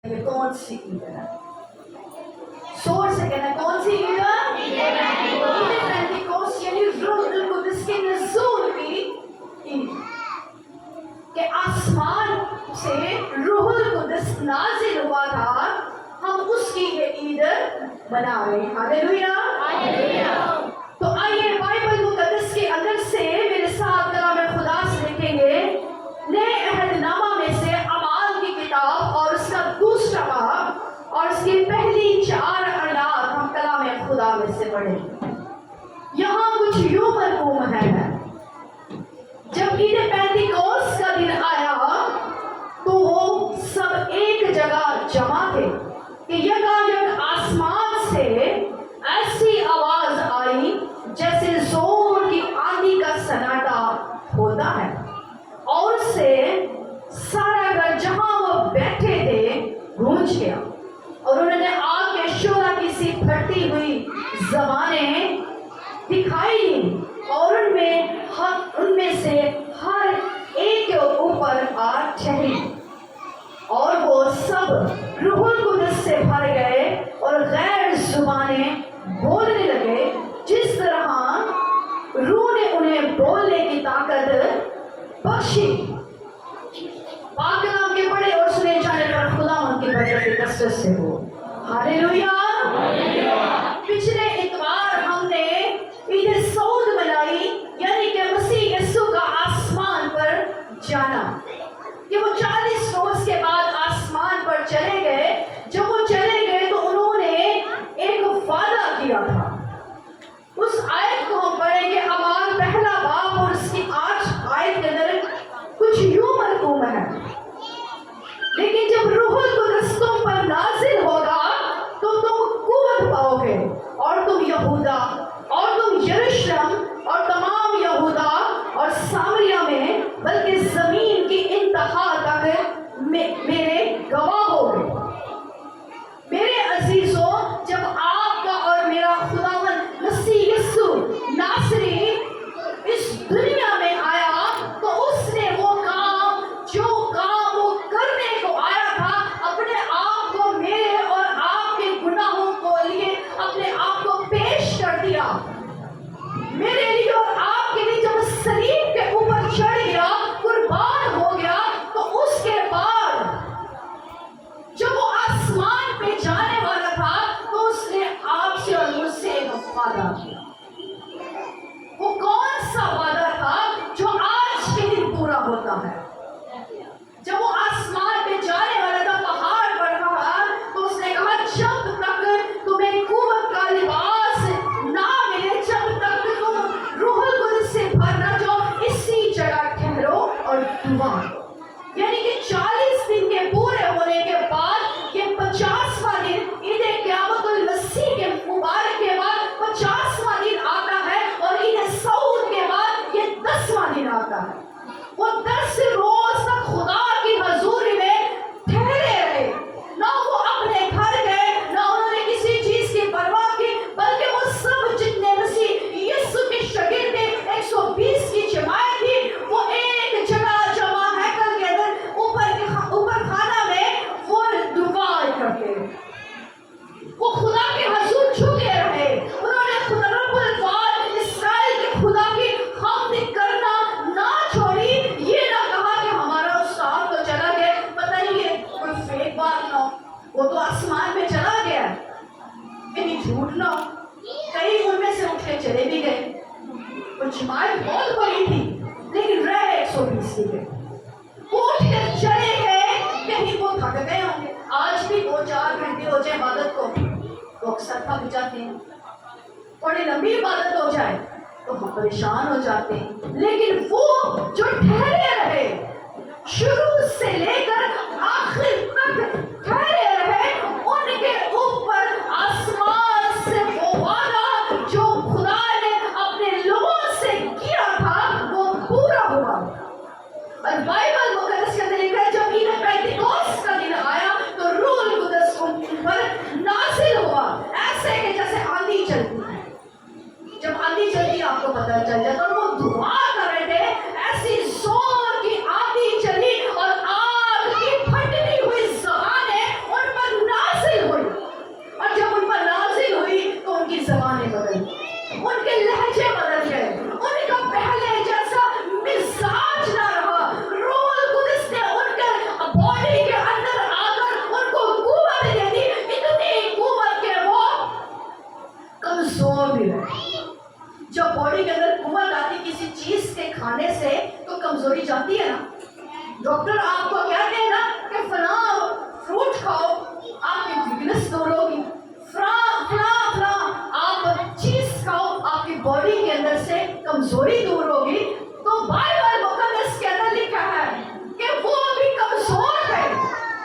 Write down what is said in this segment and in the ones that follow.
ये कौन सी ईद है? जोर से कहना, कौन सी ईद है? ईद पेंटिकोस्ट यानी रूहुल कुद्स के नज़ूल की ईद, कि आसमान से रूहुल कुद्स नाजिल हुआ था, हम उसकी ये ईद मना रहे हैं। Hallelujah, hallelujah. तो आइए बाइबल मुकद्दस के अंदर से मेरे साथ कलाम खुदा से देखेंगे, नए अहदनामा में से अमाल की किताब और उसका दूसरा बाब और उसकी पहली 4 आयत हम कलाम खुदा में से पढ़ेंगे। यहाँ कुछ यूं मरहूम है, जब ईद पेंटिकोस्ट का दिन आया तो वो सब एक जगह जमा थे कि यकायक आसमान से ऐसी आवाज आई जैसे जोर की आंधी का सन्नाटा होता है, और से सारा घर जहां वो बैठे थे गूंज गया, और उन्होंने आग के शोला की सी फटती हुई ज़बानें दिखाई दी, और उनमें से हर एक के ऊपर आ ठहरी, और वो सब रूहुल कुद्स से भर गए और गैर जुबानें बोलने लगे, जिस तरह रूह ने उन्हें बोलने की ताकत बख्शी। पाक कलाम के पढ़े और सुने जाने पर खुदा उनकी बरकत की कसरत से हो। Hallelujah, hallelujah. पिछले इतवार हमने ईद सऊद मनाई, यानी कि मसीह यीशु का आसमान पर जाना, कि वो 40 रोज के बाद आसमान पर चले गए। जब वो चले गए तो उन्होंने एक वादा किया था। उस आयत को हम पढ़ेंगे, अमाल पहला बाब और उसकी 8 आयत के अंदर कुछ यूं मरहूम है, लेकिन जब रूहुल कुद्स तुम पर नाजिल होगा तो तुम कुव्वत पाओगे, और तुम यहूदा और तुम यरूशलेम और तमाम यहूदा और सामरिया में, बल्कि जमीन की इंतहा तक मेरे गवाह होगे। मेरे अजीजों, जब आपका और मेरा खुदावंद मसीह यीशु नासरी इस दुनिया में आया तो उसने वो काम वो करने को आया था, अपने आप को मेरे और आपके गुनाहों को लिए अपने आप को पेश कर दिया, मेरे लिए और आपके लिए। जब सलीब के ऊपर चढ़ गया, कुर्बान हो गया, तो उसके बाद जब वो आसमान पे जाने वाला था तो उसने आपसे और मुझसे एक वादा किया। वो कौन सा वादा था जो आज के दिन पूरा होता है? जब वो आसमान पे जाने वाला था, पहाड़ पर रहा, तो उसने कहा, जब तक तुम्हें कुव्वत का लिबास ना मिले, जब तक तुम रूहुल कुद्स से भर न जाओ, इसी जगह ठहरो और दुआ। यानी कि 40 दिन के पूरे होने के बाद ये 50वां दिन ईद क़यामतुल मसीह के मुबारक के बाद 50वां दिन आता है, और ईद सऊद के बाद ये 10वां दिन आता है। वो 10 रोज तक खुदा की हजूरी में ठहरे रहे, ना वो अपने घर गए, ना उन्होंने किसी चीज की परवाह की, बल्कि वो सब जितने मसीह यीशु के शागिर्द थे, 120 की जमात थी, वो एक जगह जमा हैकल के अंदर ऊपर खाना में वो दुआ करते, वो खुदा के हजूर झुके रहे। उन्होंने खुदा रब्बुल फ़ात इस्राएल के खुदा की हमद करना ना छोड़ी। ये ना कहा कि हमारा उस्ताद तो चला गया, पता नहीं ये कोई फेक बात ना, वो तो आसमान में चला गया, कहीं झूठ ना, कई उनमें से उठ के चले भी गए। कुछ जमात बहुत बड़ी थी, लेकिन रहे 120 के उठ कर चले गए, कहीं वो थक गए होंगे। आज भी 2-4 घंटे हो जाए इबादत को तो अक्सर थक जाते हैं, बड़ी लंबी इबादत हो जाए तो हम परेशान हो जाते हैं, लेकिन वो जो ठहरे रहे, शुरू से लेकर आखिर तक ठहरे रहे, उनके ऊपर आसमान से वो वादा जो खुदा ने अपने लोगों से किया था वो पूरा हुआ। और बाइबल मुकद्दस के अंदर लिखा है, जब ईद पेंटिकोस्ट का दिन आया तो रूहुल कुद्स उन पर नाज़िल हुआ, ऐसे कि जैसे आंधी चलती है। जब आंधी चलती है आपको पता चल जाता, और वो दुआ कर रहे थे, ऐसी जोर की आंधी चली और आग कमजोरी दूर होगी, तो बाइबल मुकद्दस के अंदर लिखा है कि वो अभी कमजोर है,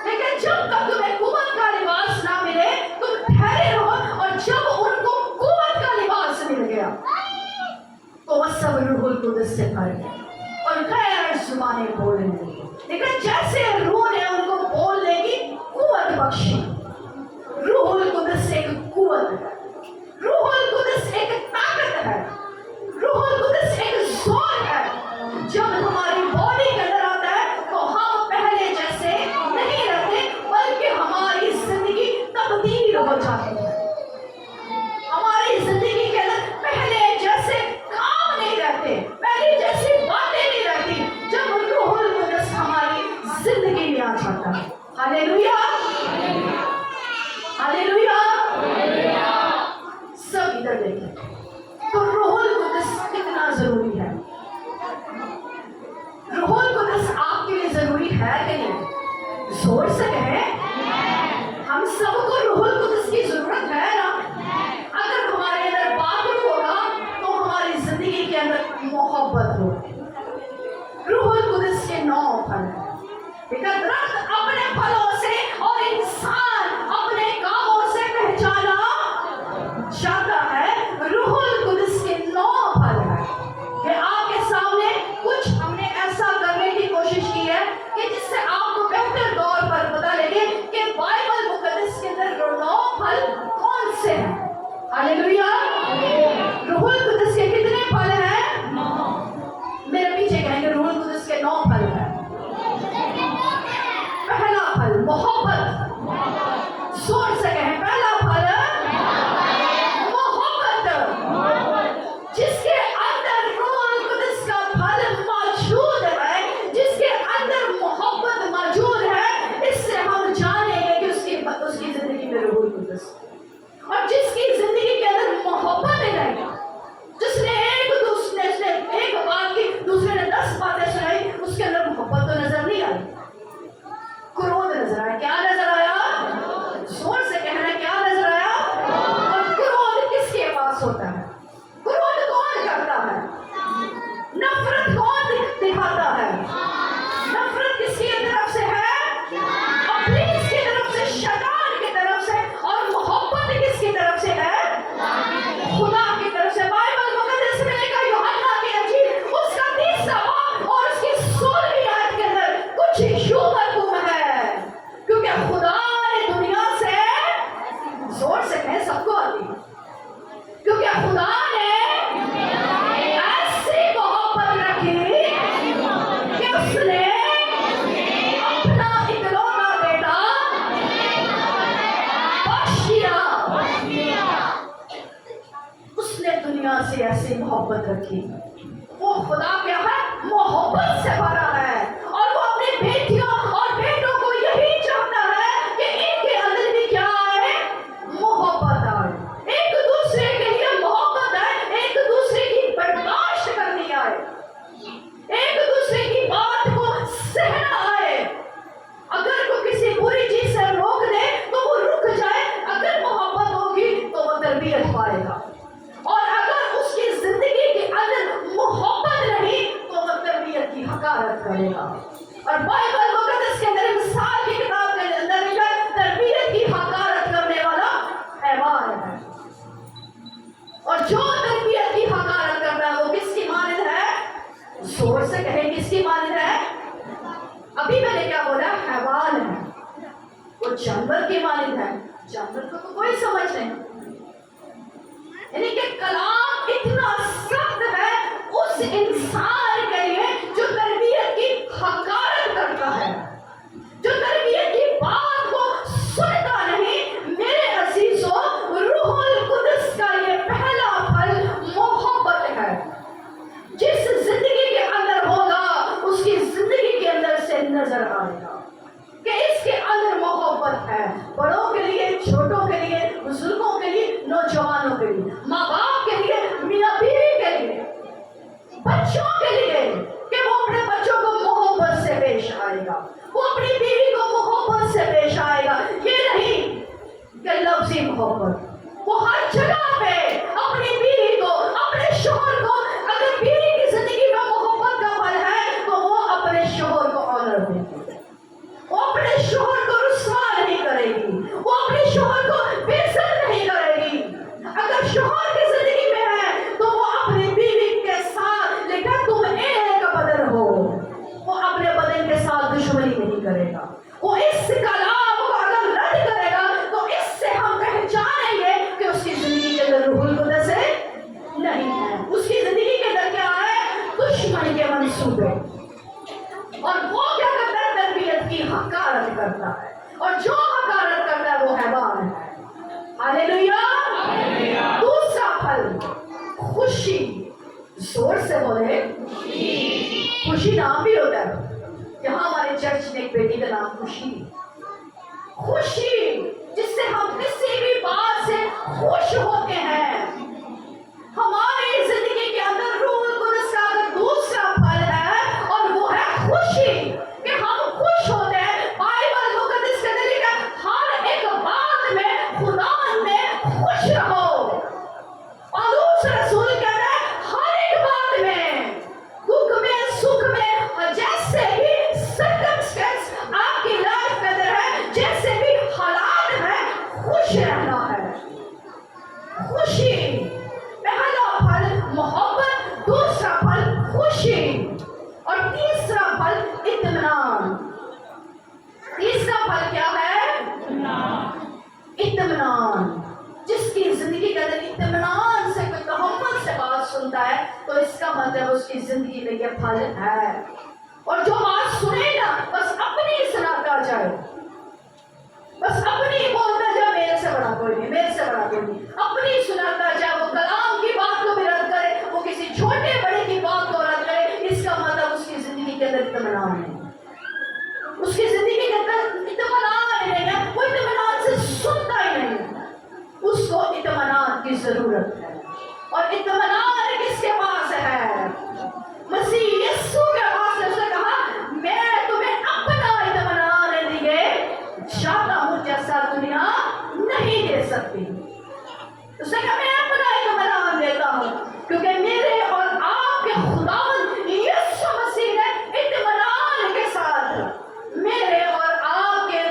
लेकिन जब तक तुम्हें कुव्वत का लिबास ना मिले तुम ठहरे रहो, और जब उनको कुव्वत का लिबास मिल गया तो वह सब रूहुल कुद्दस से भर गए और गैर जुबानें बोलने लगी। लेकिन जैसे रूह ने उनको बोलने की कुव्वत बख्शी, रूहुल कुद्दस एक कुव्वत है, रूहुल कुद्दस एक ताकत है, रूहुल कुद्दस एक जोर है। जब हमारी बॉडी के अंदर आता है तो हम पहले जैसे नहीं रहते, बल्कि हमारी जिंदगी तब्दील हो जाती है। हमारी जिंदगी के अंदर पहले जैसे काम नहीं रहते, पहले जैसी बातें नहीं रहती, जब रूहुल कुद्दस हमारी जिंदगी में आ जाता है। Hallelujah, hallelujah. सब इधर देखें, तो रूहुल कुद्दस कितना जरूरी है। रूहुल कुद्दस आपके लिए जरूरी है कि नहीं? जोर से कहें, हम सबको रूहुल कुद्दस की जरूरत है ना। अगर हमारे अंदर बात होगा तो हमारी जिंदगी के अंदर मोहब्बत होगी। रूहुल कुद्दस के 9 फल हैं। दरख्त अपने फलों से और इंसान अपने कामों से पहचाना जाता है। रूहुल कुद्दस के 9 फल हैं। ये आपके सामने कुछ हमने ऐसा करने की कोशिश की है कि जिससे आपको बेहतर तौर पर पता लगे कि बाइबल मुकद्दस के अंदर 9 फल कौन से हैं। हालेलुया। रूहुल कुद्दस के कितने फल हैं? 9। मेरे पीछे कहेंगे रूहुल कुद्दस के 9 फल हैं। पहला फल मोहब्बत, जोर से कहें, पहला फल मोहब्बत। जिसके अंदर रूहुल कुद्दस का फल मौजूद है, जिसके अंदर मोहब्बत मौजूद है, इससे हम जानेंगे कि उसकी जिंदगी में रूहुल कुद्दस। और जिसकी जिंदगी के अंदर मोहब्बत नहीं रहेगी, जिसने एक बात की दूसरे ने 10 बातें सुनाई, उसके अंदर मोहब्बत तो नजर नहीं आई, क्रोध नजर आया। क्या नजर आया? जोर से कहना, क्या नजर आया? और क्रोध किसके पास होता है? क्रोध कौन करता है? नफरत कौन दिखाता है? नफरत किसकी तरफ से है? इब्लीस की तरफ से, शैतान की तरफ से। और मोहब्बत किसकी तरफ से है? खुदा की तरफ से। बाइबल मुकद्दस में लिखा यूहन्ना की इंजील उसका 30वां बाब और उसकी 16वीं आयत के अंदर कुछ यूं मरकूम है, क्योंकि खुदा ने दुनिया से, जोर से कहें, सबको आती है, क्योंकि खुदा ने ऐसी मोहब्बत रखी कि उसने अपना इकलौता बेटा बख्श दिया। उसने दुनिया से ऐसी मोहब्बत रखी। वो खुदा क्या है? मोहब्बत से भरा है, और वो अपनी बेटियों और बेटों को यही चाहता है कि इनके अंदर भी क्या आए? मोहब्बत आए, एक दूसरे के लिए मोहब्बत आए, एक दूसरे की बर्दाश्त करनी आए, एक दूसरे की बात को सहना आए। अगर वो किसी बुरी चीज से रोक दे तो वो रुक जाए। अगर मोहब्बत होगी तो वो तरबियत पाएगा, और अगर उसकी जिंदगी के अंदर मोहब्बत रही तो वो तरबियत की हकारत करेगा। और बाइबल मुकद्दस के अंदर मिसाल की किताब के अंदर लिखा है, तरबियत की हकारत करने वाला हैवान है, और जो तरबियत की हकारत करता है वो किसकी मानद है? जोर से कहें, किसकी मानद है? अभी मैंने क्या बोला? हैवान है, वो जानवर की मानद है। जानवर को तो कोई समझ नहीं, यानी कि कलाम इतना सख्त है उस इंसान के लिए जो तरबियत की हकारत करता है, जो तरबियत की बात को सुनता नहीं। मेरे अजीजों, रूहुल कुद्दस का ये पहला फल मोहब्बत है। जिस जिंदगी के अंदर होगा उसकी जिंदगी के अंदर से नजर आएगा कि इसके अंदर मोहब्बत है। बड़ों के लिए, छोटों के लिए, बुजुर्गों के लिए, नौजवानों के लिए, माँ बाप के लिए, मियाँ बीवी के लिए, बच्चों के लिए, कि वो अपने बच्चों को मोहब्बत से पेश आएगा, वो अपनी बीवी को मोहब्बत से पेश आएगा। ये नहीं कि लफ्जी मोहब्बत, वो हर जगह पे अपनी बीवी को, अपने शौहर को, अगर बीवी سنتا ہے تو اس کا مطلب اس کی زندگی میں یہ پھل ہے. اور جو بات سنے نا بس اپنی سناتا جائے, بس اپنی بولتا جائے, میرے سے بڑا کوئی نہیں, میرے سے بڑا کوئی نہیں, اپنی سناتا جائے. وہ کلام کی بات کو بھی رد کرے, وہ کسی چھوٹے بڑے کی بات کو رد کرے, اس کا مطلب اس کی زندگی کے اندر اطمینان ہے. اس کی زندگی کے اندر اطمینان نہیں ہے, وہ اطمینان سے سنتا ہی نہیں ہے. اس کو اطمینان کی ضرورت ہے. اور اطمینان کس کے پاس ہے؟ مسیح یسوع کے پاس ہے. اس نے کہا میں تمہیں اپنا اطمینان دیے جاتا ہوں جیسا دنیا نہیں دے سکتی. اس نے کہا میں اپنا اطمینان دیتا ہوں کیونکہ میرے اور آپ کے خداوند یسوع مسیح نے اطمینان کے ساتھ میرے اور آپ کے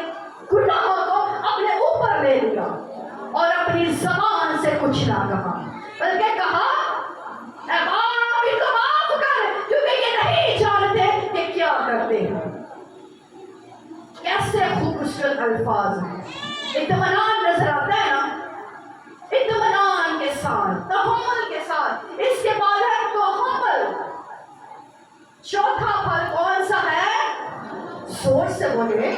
گناہوں کو اپنے اوپر لے لیا اور اپنی زبان سے کچھ نہ کہا, بلکہ کہا اے باپ ان کو معاف کر کیونکہ یہ نہیں جانتے کہ کیا کرتے ہیں. کیسے خوبصورت الفاظ ہیں. اطمینان نظر آتا ہے نا, اطمینان کے ساتھ, تحمل کے ساتھ. اس کے بعد ہے تحمل. چوتھا پھل کون سا ہے؟ زور سے بولے.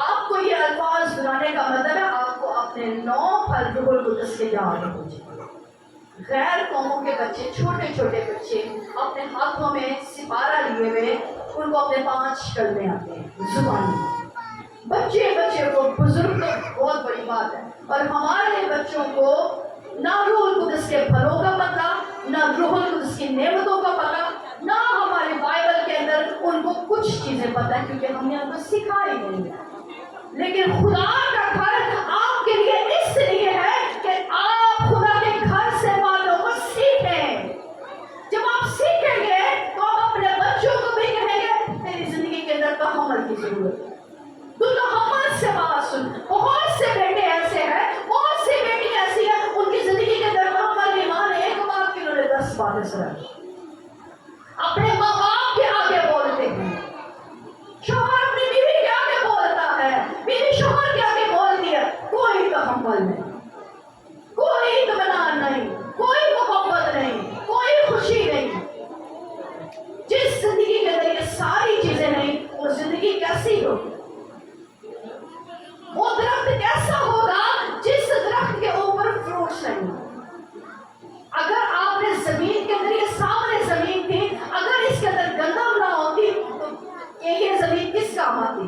آپ کو یہ الفاظ سنانے کا مطلب ہے آپ کو اپنے 9 پھل روح القدس کے یاد ہو جائے. غیر قوموں کے بچے, چھوٹے چھوٹے بچے اپنے ہاتھوں میں سپارہ لیے ہوئے, ان کو اپنے 5 کلمے آتے ہیں زبانی. بچے کو, بزرگ کو بہت بڑی بات ہے. اور ہمارے بچوں کو نہ روح القدس کے پھلوں کا پتہ, نہ روح القدس کی نعمتوں کا پتہ, نہ ہمارے بائبل کے اندر ان کو کچھ چیزیں پتہ ہے کیونکہ ہم نے ان کو سکھائی نہیں ہے. لیکن خدا کا گھر آپ کے لیے اس لیے ہے کہ آپ خدا کے گھر سے باتوں کو سیکھیں. جب آپ سیکھیں گے تو آپ اپنے بچوں کو بھی کہیں گے تیری زندگی کے اندر تحمل کی ضرورت ہے, تو تحمل سے بات سن. بہت سے بیٹے ایسے ہیں, بہت سی بیٹی ایسی ہیں, ان کی زندگی کے اندر تحمل کی ماں نے ایک بات کی, انہوں نے 10 باتیں سنائی. اپنے ماں باپ کے آگے بولتے ہیں, شوہر اپنی بیوی کے آگے بولتا ہے, بیوی شوہر کے آگے بولتی ہے. کوئی تحمل نہیں, کوئی اطمینان نہیں, کوئی محبت نہیں, کوئی خوشی نہیں. جس زندگی کے اندر یہ ساری چیزیں نہیں, وہ زندگی کیسی ہوگی؟ وہ درخت کیسا ہوگا جس درخت کے اوپر فروٹس نہیں. اگر آپ نے زمین کے اندر, یہ سامنے زمین تھی, اگر اس کے اندر گندم نہ ہوتی تو یہ زمین کس کام آتی؟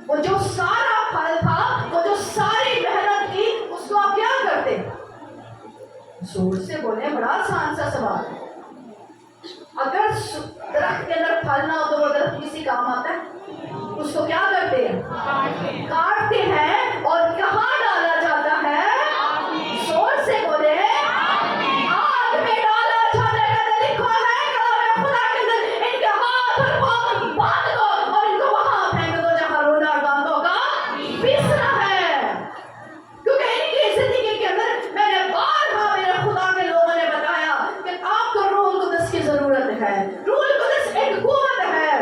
وہ جو سارا پھل تھا, وہ جو ساری محنت کی, اس کو آپ کیا کرتے؟ زور سے بولے, بڑا آسان سا سوال ہے. اگر درخت کے اندر پھل نہ ہو تو وہ درخت کسی کام آتا ہے؟ اس کو کیا کرتے ہیں؟ کاٹتے ہیں. اور کہاں ڈالا جاتا ہے؟ زور سے بولے, آگ میں ڈالا جاتا ہے. لکھا ہے کلام خدا کے اندر, ان کے ہاتھ اور پاؤں باندھ دو اور ان کو وہاں پھینک دو جہاں رونا دانتوں کا پیسنا ہے. کیونکہ ان کی زندگی کے اندر میں نے بارہا میرے خدا کے لوگوں نے بتایا کہ آپ کو روح القدس کی ضرورت ہے. روح القدس ایک قوت ہے.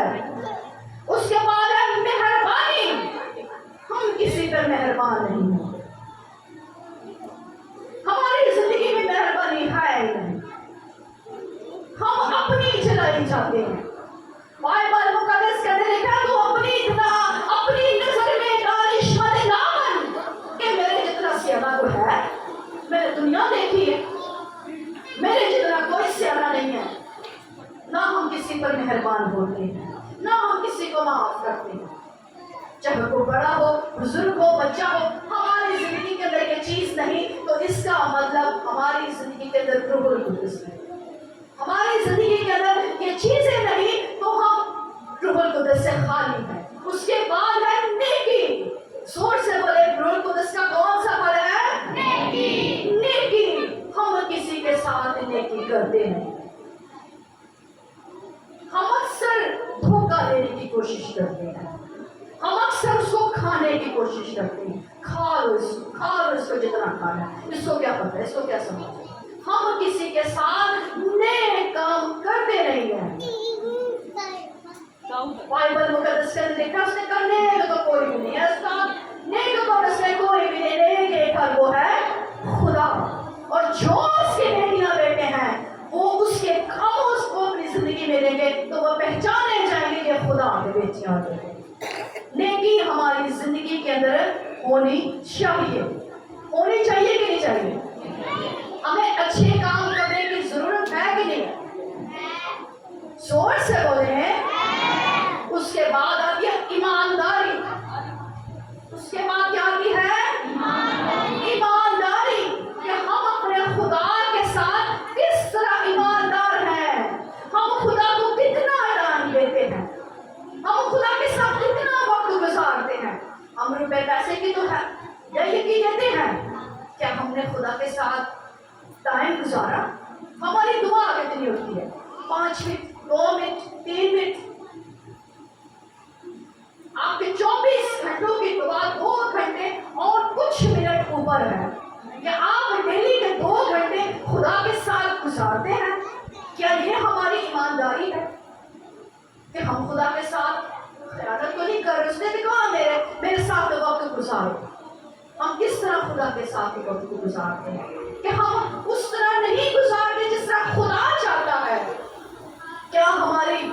اس کے بعد ہے مہربانی. ہم کسی پر مہربان نہیں ہیں, ہماری زندگی میں مہربانی ہے نہیں, ہم اپنی چلائی جاتے ہیں. بائبل مقدس کے اندر لکھا تو اپنی نظر میں دانش مند نہ بن کہ میرے جتنا سیاح کو ہے, میں نے دنیا دیکھی ہے, میرے جتنا کوئی سیاح نہیں ہے. نہ ہم کسی پر مہربان ہوتے ہیں, نہ ہم کسی کو معاف کرتے ہیں, چاہے وہ بڑا ہو, بزرگ ہو, بچہ ہو. ہماری زندگی کے اندر یہ چیز نہیں تو اس کا مطلب ہماری زندگی کے اندر روح القدس نہیں. ہماری زندگی کے اندر یہ چیزیں نہیں تو ہم روح القدس سے خالی ہیں. اس کے بعد ہے نیکی. زور سے بولے, روح القدس کا کون سا پھل ہے؟ نیکی. نیکی. ہم کسی کے ساتھ نیکی کرتے ہیں. ہم اکثر دھوکہ دینے کی کوشش کرتے ہیں, ہم اکثر اس کو کھانے کی کوشش کرتے ہیں. کھا لو اس کو جتنا کھانا ہے, اس کو کیا پتہ ہے, اس کو کیا سمجھ. ہم کسی کے ساتھ نیک کام کرتے نہیں ہیں. بائبل مقدس کے اندر لکھا, اس نے کہا نیک تو کوئی بھی نہیں ہے, اس کا نیک تو اس میں کوئی بھی نہیں. نیک ایک وہ ہے خدا, اور جو اس کے بیٹیاں بیٹے ہیں ہونی چاہیے. ہونی چاہیے کہ نہیں چاہیے؟ ہمیں اچھے کام کرنے کی ضرورت ہے کہ نہیں؟ زور سے بولے ہیں. اس کے بعد آتی ہے ایمانداری. اس کے بعد کیا آتی ہے؟ ایمانداری. کہ ہم اپنے خدا کے ساتھ کس طرح ایماندار ہیں. ہم خدا کو کتنا ٹائم دیتے ہیں. ہم خدا کے ساتھ کتنا وقت گزارتے ہیں. ہم روپے پیسے کی تو ہے یقین دیتے ہیں. کیا ہم نے خدا کے ساتھ ٹائم گزارا؟ ہماری دعا کتنی ہوتی ہے؟ 5 منٹ، 2 منٹ، 3 منٹ. آپ کے 24 گھنٹوں کی دعا 2 گھنٹے اور کچھ منٹ اوپر ہے. کیا آپ ڈیلی کے 2 گھنٹے خدا کے ساتھ گزارتے ہیں؟ کیا یہ ہماری ایمانداری ہے کہ ہم خدا کے ساتھ خیانت تو نہیں کر رہے؟ اس نے بھی کہا میرے ساتھ وقت گزارو. ہم کس طرح خدا کے ساتھ وقت گزارتے ہیں؟ کہ ہم اس طرح نہیں گزارتے جس طرح خدا چاہتا ہے. کیا ہماری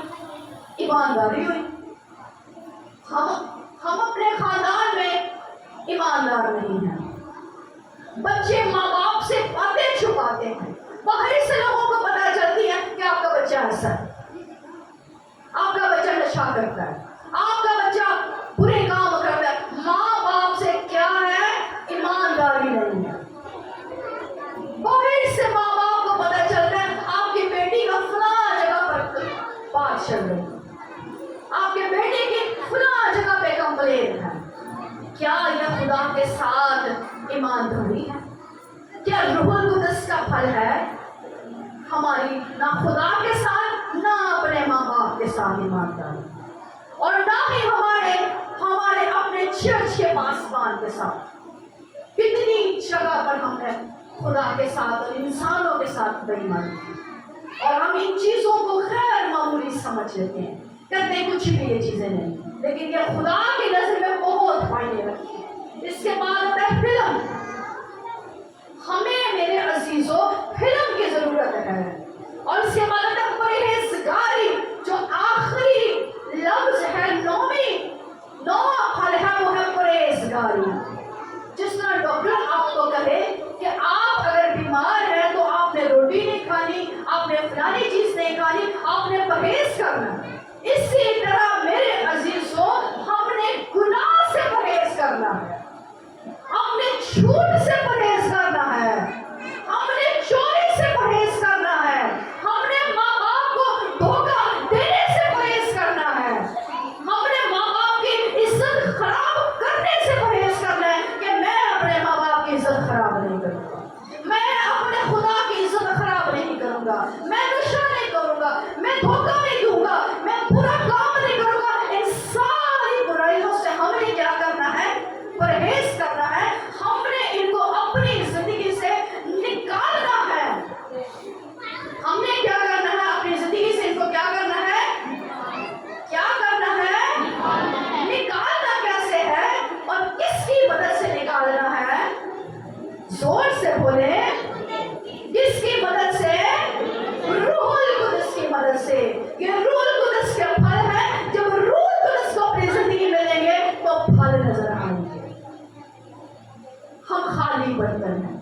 ایمانداری ہوئی؟ ہم اپنے خاندان میں ایماندار نہیں ہیں. بچے ماں باپ سے باتیں چھپاتے ہیں. باہر سے لوگوں کو پتہ چلتی ہے کہ آپ کا بچہ ایسا ہے، آپ کا بچہ نشہ کرتا ہے، آپ کا بچہ برے کام کرتا ہے. ماں باپ سے کیا ہے؟ ایمانداری نہیں ہے. باہر سے ماں باپ کو پتہ چلتا ہے آپ کی بیٹی کا فلاں جگہ پر بات چل رہی ہے، آپ کے بیٹے کی فلاں جگہ پہ کمپلین ہے. کیا یہ خدا کے ساتھ ایمانداری ہے؟ کیا روح القدس کا پھل ہے؟ ہماری نہ خدا کے ساتھ نہ اپنے ماں باپ کے ساتھ ایمانداری، اور نہ ہی ہمارے اپنے چرچ کے پاسبان کے ساتھ. کتنی جگہ پر ہم نے خدا کے ساتھ اور انسانوں کے ساتھ بے ایمانی کی، اور ہم ان چیزوں کو غیر معمولی سمجھ لیتے ہیں. کرتے کچھ بھی یہ چیزیں نہیں، لیکن یہ خدا کی نظر میں بہت معنی رکھتی ہے. اس کے بعد ہوتا ہے فلم. ہمیں میرے عزیزوں فلم کی ضرورت ہے. اور اس کے بعد ہوتا ہے پرہیزگاری، جو آخری لفظ ہے. نواں پھل ہے وہ ہے پرہیزگاری. جس طرح ڈاکٹر آپ کو کہے کہ آپ اگر بیمار ہیں تو آپ نے روٹی نہیں کھانی، آپ نے فلانی چیز نہیں کھانی، آپ نے پرہیز کرنا. اسی طرح میرے عزیزوں ہم نے گناہ سے پرہیز کرنا ہے، ہم نے جھوٹ سے پرہیز کرنا ہے، ہم نے چوری سے پرہیز کرنا ہے، ہم نے ماں باپ کو دھوکہ دینے سے پرہیز کرنا ہے، ہم نے ماں باپ کی عزت خراب کرنے سے پرہیز کرنا ہے. کہ میں اپنے ماں باپ کی عزت خراب نہیں کروں گا، میں اپنے خدا کی عزت خراب نہیں کروں گا، میں نشہ نہیں کروں گا، میں دھوکہ نہیں دوں گا، میں برا کام نہیں کروں گا. ان ساری برائیوں سے ہم نے کیا کرنا ہے؟ پرہیز کرنا ہے. ہم نے ان کو اپنی زندگی سے نکالنا ہے. ہم نے کیا کرنا ہے؟ اپنی زندگی سے ان کو کیا کرنا ہے؟ کیا کرنا ہے؟ نکالنا کیسے ہے اور کس کی مدد سے نکالنا ہے؟ زور سے بولے. کس کی مدد سے؟ روح القدس کی مدد سے. یہ روح القدس کا پھل ہے. جب روح القدس کو اپنی زندگی میں لیں گے تو پھل نظر آئیں گے. ہم خالی برتن ہیں.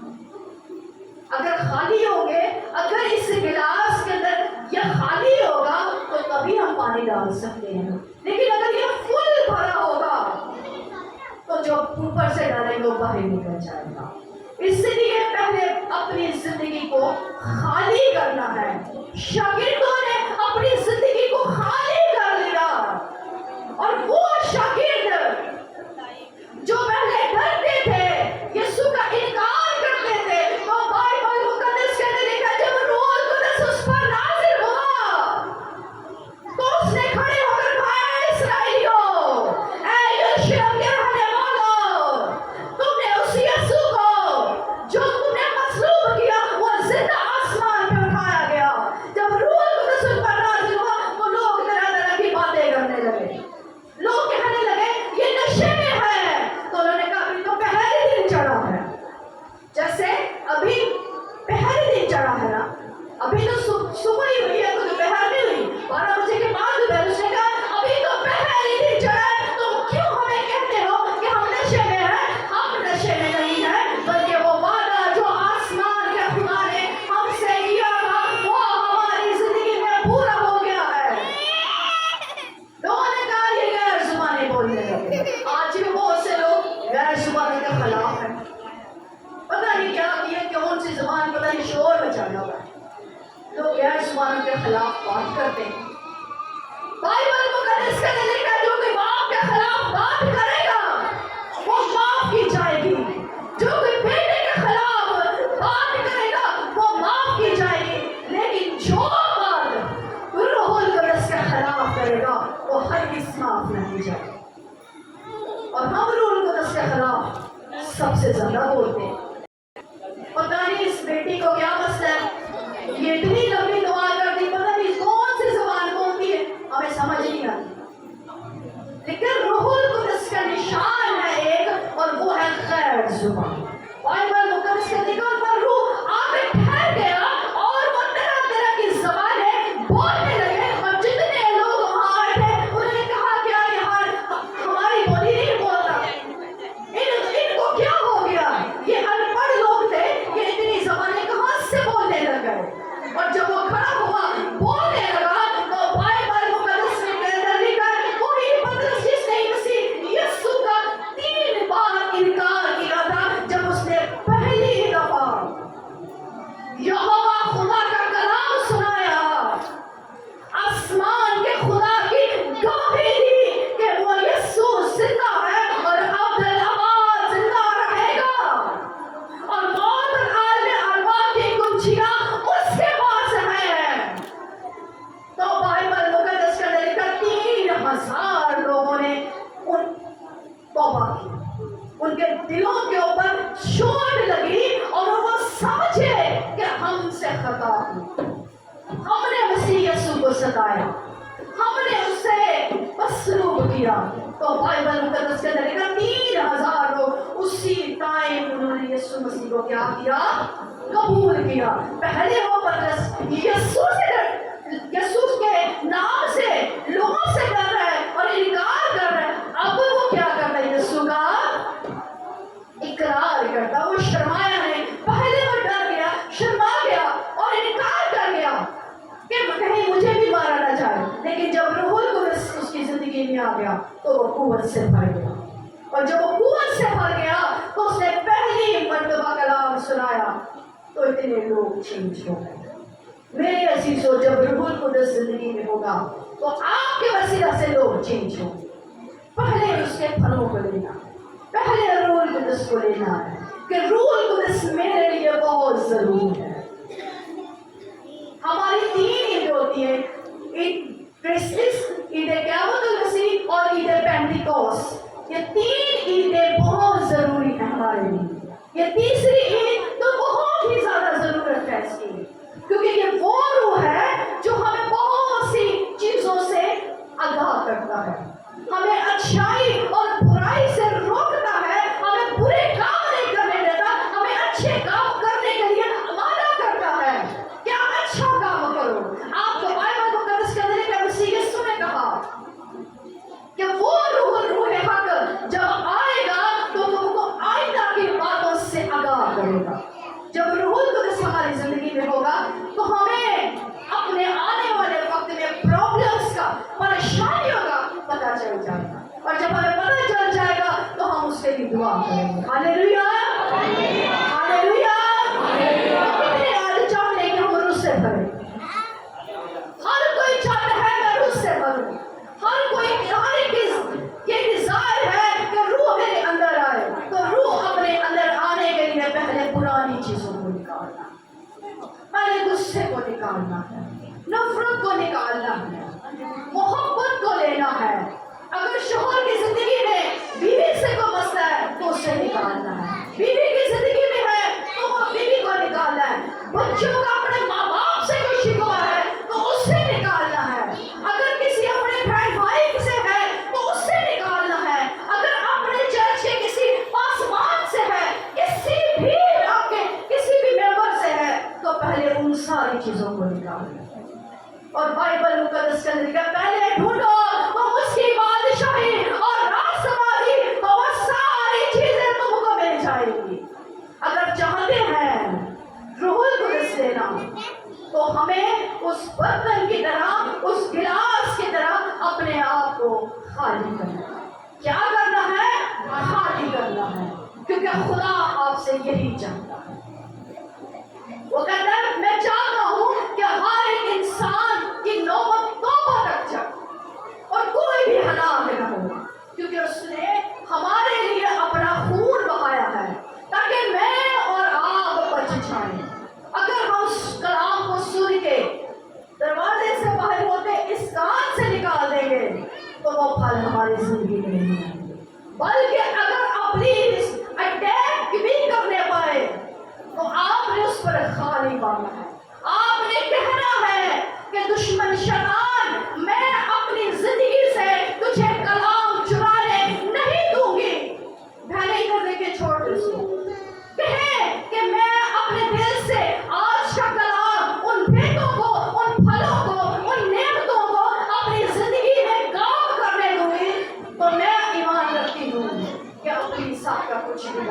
اگر خالی ہوں گے، اگر اس گلاس کے اندر یہ خالی ہوگا تو تبھی ہم پانی ڈال سکتے ہیں. لیکن اگر یہ فل بھرا ہوگا تو جو اوپر سے ڈالیں گے وہ باہر نکل جائے گا. اس لیے پہلے اپنی زندگی کو خالی کرنا ہے. شاگردوں نے اپنی زندگی کو خالی کر لیا، اور وہ شاگرد جو پہلے ڈرتے تھے، یسوع کا انکار کرتے تھے، تو بائبل مقدس کے اندر لکھا جب روح القدس اس پر نازل ہوا تو اس نے کھڑے ہو کر کہا، اے اسرائیلیوں، اے یروشلم کے رہنے والوں، تم نے اس یسوع کو جو تم نے مصلوب کیا وہ زندہ آسمان پہ اٹھایا گیا. جب روح القدس اس پر نازل ہوا से ज्यादा बोलते हैं। पता नहीं इस बेटी को क्या मसला है, ये इतनी लंबी दुआ करती, पता नहीं कौन सी जुबान बोलती है, हमें समझ नहीं आती। लेकिन रूहुल कुद्स का निशान है एक, और वो है खैर जुबान। बाइबल मुकद्दस के निकल पर रूह आके ठहर गया और वो तरह तरह की ज़बानें बोलने लगे, और जितने लोग वहाँ आए थे उन्होंने कहा क्या यार हमारी बोली नहीं बोलता, इनको क्या हो गया, ये अनपढ़ लोग थे, ये इतनी ज़बानें कहाँ से बोलने लग गए। और जब वो खड़ा हुआ बोलने लगा तो बाइबल मुकद्दस में के अंदर लिखा है कोई पतरस जिसने यीशु का 3 बार इनकार किया था, जब उसने पहली दफा यहोवा खुदा का कलाम सुनाया, आसमान के खुदा की गवाही दी कि वो यीशु जिंदा है और अब्दुल अबाद जिंदा रहेगा, और मौत और आलम अरवाह की कुंजियां उसके पास है। तो बाइबल मुकद्दस का लिखा 3000 लोगों ने उन तौबा की, उनके दिलों के ऊपर चोट लगी और वो समझे कि हमसे खता हुई, हमने मसीह यीशु को सताया, हमने उससे मसलूब किया। तो बाइबल मुकद्दस के अंदर लिखा 3000 लोग उसी टाइम उन्होंने यीशु मसीह को क्या किया, कबूल किया। पहले वो पतरस यीशु के नाम से लोगों से डर रहा है और इनकार कर रहा है, अब वो क्या करता है, यीशु का इकरार करता। वो शर्माया नहीं, पहले वो डर गया, शर्मा गया और इनकार कर गया कि कहीं मुझे भी मारा ना जाए, लेकिन जब रूहुल कुद्स उसकी जिंदगी में आ गया तो वो कुव्वत से भर गया, और जब वो कुव्वत से भर गया तो उसने पहली मर्तबा कलाम सुनाया तो इतने लोग चेंज हो गए। मेरे अजीजों, जब रूहुल कुद्स जिंदगी में होगा तो आपके वसीला से लोग चेंज होंगे। पहले उसके फलों को लेना, पहले रूहुल कुद्स को लेना है कि रूहुल कुद्स मेरे लिए बहुत जरूरी है। हमारी 3 ईद होती है, ईद क्रिसमस, ईद क़यामतुल मसीह और ईद पेंटिकोस्ट। ये 3 ईदें बहुत जरूरी है हमारे लिए। ये तीसरी ईद तो बहुत ही ज्यादा जरूरत है इसकी, क्योंकि ये वो रूह है जो हमें बहुत सी चीजों से आगाह करता है, हमें अच्छाई और बुराई से रोकता है, हमें बुरे काम नहीं करने देता, हमें अच्छे काम करने के लिए वादा करता है कि आप अच्छा काम करो। आपको बाइबल मुकद्दस के अंदर का मसीह यीशु ने कहा कि वो रूह हक जब आएगा तो तुमको आइंदा की बातों से आगाह करेगा। जब रूहुल कुद्स हमारी जिंदगी में होगा तो हमें अपने आने वाले वक्त में प्रॉब्लम्स का, परेशानियों का पता चल जाएगा, और जब हमें पता चल जाएगा तो हम उसके लिए दुआ करेंगे। Hallelujah, hallelujah. कितने आज चाहते हैं कि हम रूह से भरें? हर कोई चाहता है मैं रूह से भरूं, हर कोई ये डिजायर है कि रूह मेरे अंदर आए। तो रूह अपने अंदर आने के लिए पहले पुरानी चीजों को निकालना, पहले गुस्से को निकालना है, नफरत को निकालना है, मोहब्बत को लेना है। अगर शोहर की जिंदगी में बीवी से कोई मसला है तो उसे निकालना है, बीवी की जिंदगी में है तो वो बीवी को निकालना है, बच्चों का अपने माँ बाप से कोई शिकवा है तो उससे निकालना है, अगर किसी अपने बहन भाई से है तो उससे निकालना है, अगर अपने चर्च के किसी पासवान से है, किसी भी आपके किसी भी मेंबर से है, तो पहले उन सारी चीजों को निकालना। और बाइबल मुकद्दस के अंदर पहले ढूंढो तो उसकी बादशाही और राष्ट्रवादी, तो वो सारी चीजें तुमको मिल जाएगी। अगर चाहते हैं रूहुल कुद्स लेना तो हमें उस बर्तन की तरह, उस गिलास की तरह अपने आप को खाली करना। क्या करना है? खाली करना है, क्योंकि खुदा आपसे यही चाहता है। वो कहता है मैं चाहता हूं कि हर एक इंसान की नौबत तौबा तक जाए और कोई भी हलाक न हो, क्योंकि उसने हमारे लिए अपना खून बहाया है ताकि मैं और आप बच जाएं। अगर हम उस कलाम को सुन के दरवाजे से बाहर होते इस कान से निकाल देंगे तो वो फल हमारी जिंदगी में नहीं आएंगे, बल्कि अगर अपनी अटैक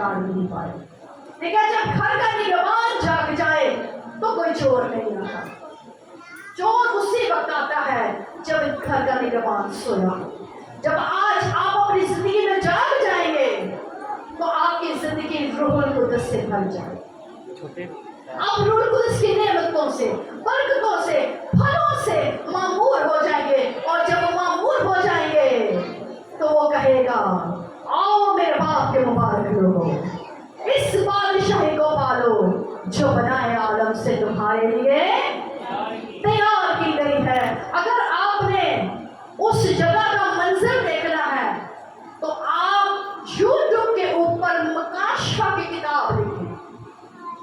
जाग नहीं पाए। लेकिन जब घर का निगरान जाग जाए तो कोई चोर नहीं आता। चोर उसी वक्त आता है जब घर का निगरान सोया। जब आज आप अपनी जिंदगी में जाग जाएंगे तो आपकी जिंदगी रूहुल कुद्दस से भर जाए। आप रूहुल कुद्दस की नेमतों से, बरकतों से, फलों से मामूर हो जाएंगे। और जब वो मामूर हो जाएंगे तो वो कहेगा, आओ मेरे बाप के मुबारक लोगों, इस बादशाही को पालो जो बनाए आलम से तुम्हारे लिए तैयार की गई है। अगर आपने उस जगह का मंजर देखना है तो आप यूट्यूब के ऊपर मकाशफा की किताब लिखें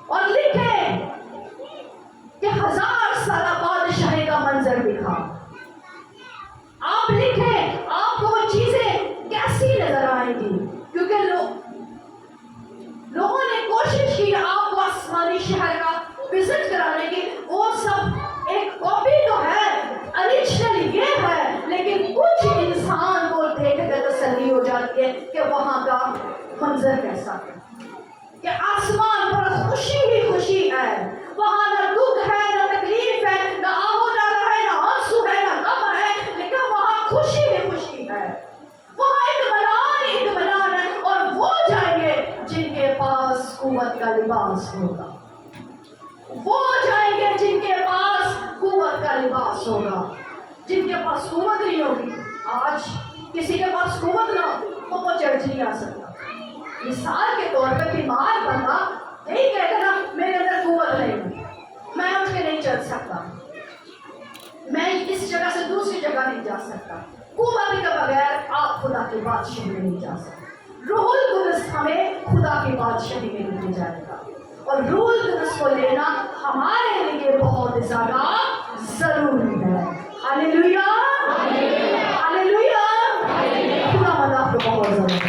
और लिखें कि 1000 साल बादशाही का मंजर दिखा। आप लिखें, आपको वो चीजें कैसी नजर आएंगी, क्योंकि लोगों ने कोशिश की आपको आसमानी शहर का विजिट कराने की। वो सब एक कॉपी तो है, ओरिजिनल ये है, लेकिन कुछ इंसान को देख कर तसल्ली हो जाती है कि वहां का मंजर कैसा है, कि आसमान पर खुशी ही खुशी है। वहां न दुख है, न तकलीफ है, न आहोजाला है, न आंसू है, न गम है, लेकिन वहां खुशी ही खुशी है। वहां इत्मीनान है। और वो जाएंगे जिनके पास कुव्वत का लिबास होगा। वो जाएंगे जिनके पास कुव्वत का लिबास होगा। जिनके पास कुव्वत नहीं होगी, आज किसी के पास कुव्वत ना हो तो वो चर्च नहीं आ सकता। मिसाल के तौर पे बीमार बंदा यही कहेगा ना, मेरे अंदर कुव्वत नहीं, मैं उठ के नहीं चल सकता, मैं इस जगह से दूसरी जगह नहीं जा सकता। कुव्वत के बगैर आप खुदा की बादशाही में नहीं जा सकते। रूहुल कुद्दस हमें खुदा की बादशाही में लेके जाएगा और रूहुल कुद्दस को लेना हमारे लिए बहुत ज्यादा जरूरी है। हालेलुया, हालेलुया, खुदा आपको बहुत जरूरी है।